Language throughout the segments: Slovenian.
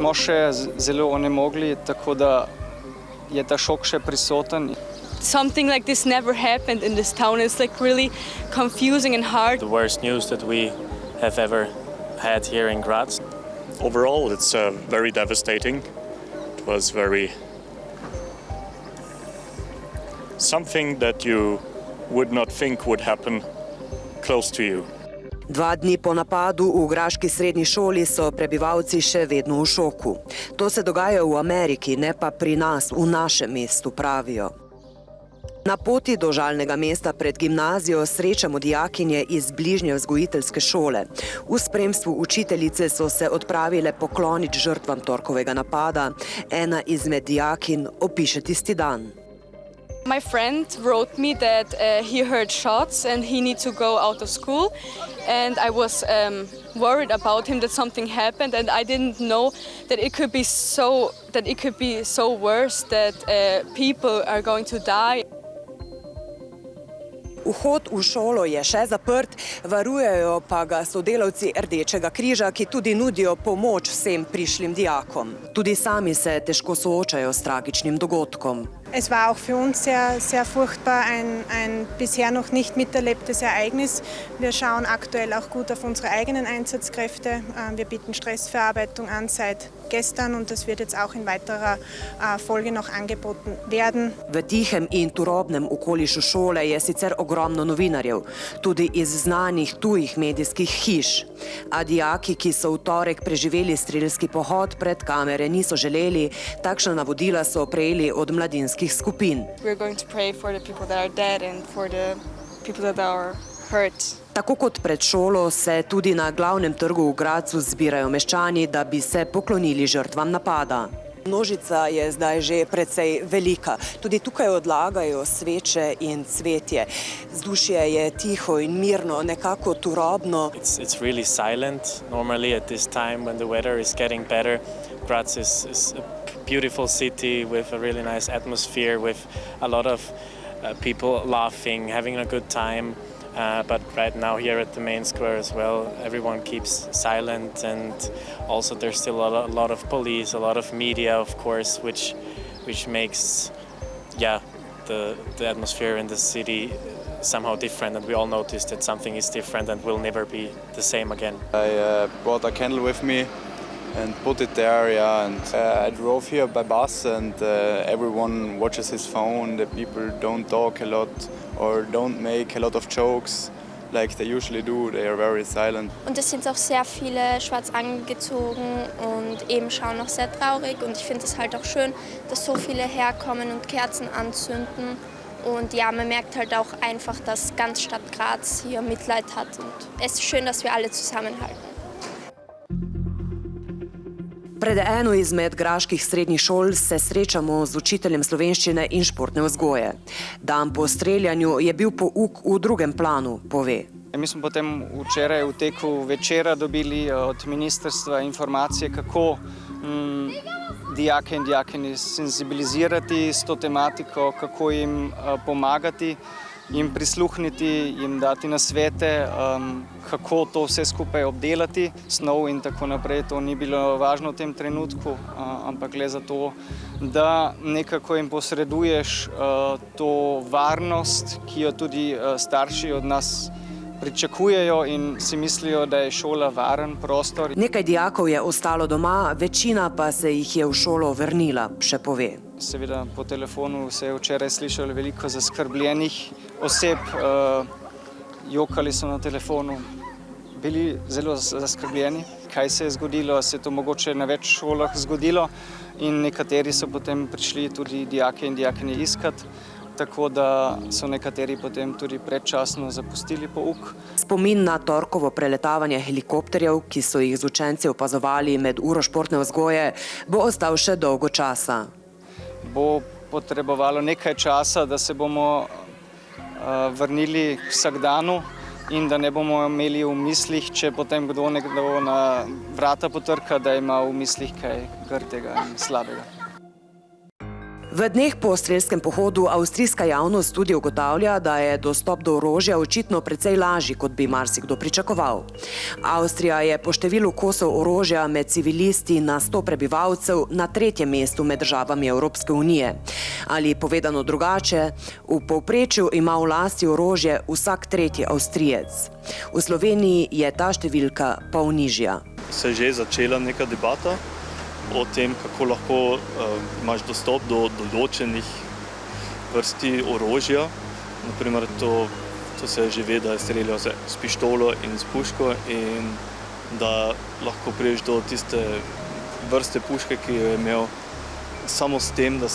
smo še zelo onemogli, tako da je ta šok še prisoten. Something like this never happened in this town. It's like really confusing and hard. The worst news that we have ever had here in Graz. Overall, it's very devastating. It was something that you would not think would happen close to you. 2 dni po napadu v graški srednji šoli so prebivalci še vedno v šoku. To se dogaja v Ameriki, ne pa pri nas, v našem mestu, pravijo. Na poti do žalnega mesta pred gimnazijo srečamo dijakinje iz bližnje vzgojiteljske šole. V spremstvu učiteljice so se odpravile poklonit žrtvam torkovega napada. Ena izmed dijakin opiše tisti dan. My friend wrote me that he heard shots and he needs to go out of school. And I was worried about him, that something happened, and I didn't know that it could be so worse, that people are going to die. Vhod v šolo je še zaprt, varujejo pa ga sodelavci Rdečega križa, ki tudi nudijo pomoč vsem prišlim dijakom. Tudi sami se težko soočajo s tragičnim dogodkom. Es war auch für uns sehr furchtbar, ein bisher noch nicht miterlebtes Ereignis. Wir schauen aktuell auch gut auf unsere eigenen Einsatzkräfte. Wir bieten Stressverarbeitung an seit gestern und das wird jetzt auch in weiterer Folge noch angeboten werden. V tihem in turobnem okolišu šole je sicer ogromno novinarjev, tudi iz znanih tujih medijskih hiš. A dijaki, ki so v torek preživeli strelski pohod, pred kamere niso želeli, takšna navodila so prejeli od mladinskih skupin. We're going to pray for the people that are dead and for the people that are hurt. Tako kot pred šolo se tudi na glavnem trgu v Grazu zbirajo meščani, da bi se poklonili žrtvam napada. Množica je zdaj že precej velika. Tudi tukaj odlagajo sveče in cvetje. Vzdušje je tiho in mirno, nekako turobno. It's really silent normally at this time when the weather is getting better. Graz is a beautiful city with a really nice atmosphere, with a lot of people laughing, having a good time. But right now here at the main square as well, everyone keeps silent, and also there's still a lot of police, a lot of media, of course, which makes the atmosphere in the city somehow different, and we all notice that something is different and will never be the same again. I brought a candle with me and put it there, and I drove here by bus, and everyone watches his phone. The people don't talk a lot or don't make a lot of jokes like they usually do. They are very silent. Und es sind auch sehr viele schwarz angezogen und eben schauen auch sehr traurig, und ich finde es halt auch schön, dass so viele herkommen und Kerzen anzünden. Und ja, man merkt halt auch einfach, dass ganz Stadt Graz hier Mitleid hat, und es ist schön, dass wir alle zusammenhalten. Pred eno izmed graških srednjih šol se srečamo z učiteljem slovenščine in športne vzgoje. Dan po streljanju je bil pouk v drugem planu, pove. Mi smo potem včeraj v teku večera dobili od ministrstva informacije, kako dijake in dijakinje senzibilizirati s to tematiko, kako jim pomagati, jim prisluhniti, jim dati nasvete, kako to vse skupaj obdelati, snov in tako naprej. To ni bilo važno v tem trenutku, ampak le za to, da nekako jim posreduješ to varnost, ki jo tudi starši od nas pričakujejo in si mislijo, da je šola varen prostor. Nekaj dijakov je ostalo doma, večina pa se jih je v šolo vrnila, še pove. Seveda po telefonu se je včeraj slišalo veliko zaskrbljenih oseb, jokali so na telefonu, bili zelo zaskrbljeni, kaj se je zgodilo, se je to mogoče na več šolah zgodilo, in nekateri so potem prišli tudi dijake in dijakinje iskat, tako da so nekateri potem tudi predčasno zapustili pouk. Spomin na torkovo preletavanje helikopterjev, ki so jih z učenci opazovali med uro športne vzgoje, bo ostal še dolgo časa. Bo potrebovalo nekaj časa, da se bomo vrnili k vsakdanu in da ne bomo imeli v mislih, če potem kdo na vrata potrka, da ima v mislih kaj grdega in slabega. V dneh po strelskem pohodu avstrijska javnost tudi ugotavlja, da je dostop do orožja očitno precej lažji, kot bi marsikdo pričakoval. Avstrija je po številu kosov orožja med civilisti na 100 prebivalcev na 3. mestu med državami Evropske unije. Ali povedano drugače, v povprečju ima v lasti orožje vsak 3. Avstrijec. V Sloveniji je ta številka pol nižja. Se je že začela neka debata o tem, kako lahko imaš dostop do določenih vrsti orožja. Naprimer, to se že ve, da je streljal s pištolo in s puško in da lahko priješ do tiste vrste puške, ki jo je imel samo s tem, da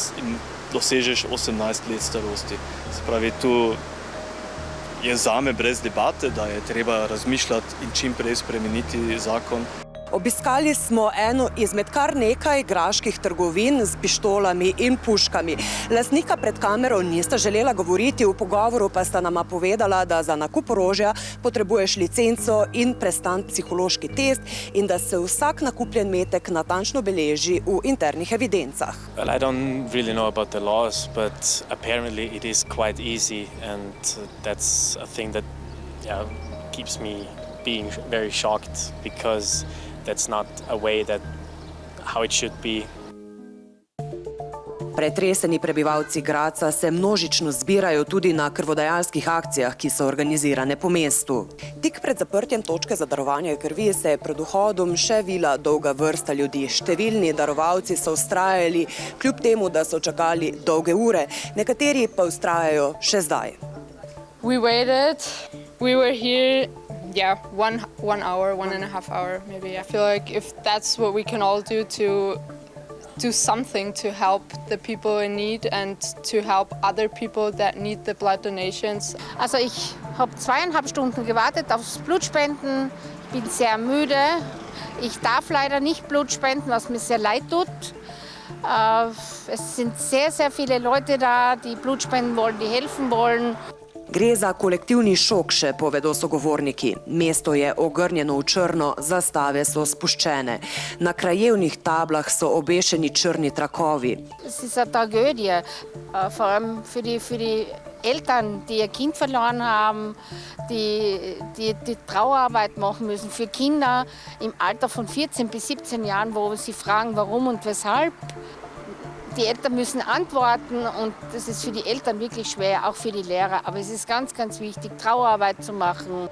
dosežeš 18 let starosti. Se pravi, tu je zame brez debate, da je treba razmišljati in čim prej spremeniti zakon. Obiskali smo eno izmed kar nekaj graških trgovin s pištolami in puškami. Lastnika pred kamero nista želela govoriti, v pogovoru pa sta nama povedala, da za nakup orožja potrebuješ licenco in prestan psihološki test in da se vsak nakupljen metek natančno beleži v internih evidencah. Well, I don't really know about the laws, but apparently it is quite easy and that's a thing that keeps me being very shocked because that's not a way that how it should be. Pretreseni prebivalci Gradca se množično zbirajo tudi na krvodajalskih akcijah, ki so organizirane po mestu. Tik pred zaprtjem točke za darovanje krvi se je pred vhodom še vila dolga vrsta ljudi. Številni darovalci so vztrajali, kljub temu, da so čakali dolge ure, nekateri pa vztrajajo še zdaj. We waited. We were here, one hour, 1.5 hours maybe. I feel like if that's what we can all do to do something to help the people in need and to help other people that need the blood donations. Also ich habe 2,5 Stunden gewartet aufs Blutspenden. Ich bin sehr müde. Ich darf leider nicht Blut spenden, was mir sehr leid tut. Es sind sehr, sehr viele Leute da, die Blut spenden wollen, die helfen wollen. Gre za kolektivni šok, še povedo sogovorniki. Mesto je ogrnjeno v črno, zastave so spuščene. Na krajevnih tablah so obešeni črni trakovi. Es ist eine Tragödie, vor allem für die Eltern, die ihr Kind verloren haben, die Trauerarbeit machen müssen. Für Kinder im Alter von 14 bis 17 Jahren, wo sie fragen, warum und weshalb. Die Eltern müssen antworten und das ist für die Eltern wirklich schwer, auch für die Lehrer. Aber es ist ganz, ganz wichtig, Trauerarbeit zu machen.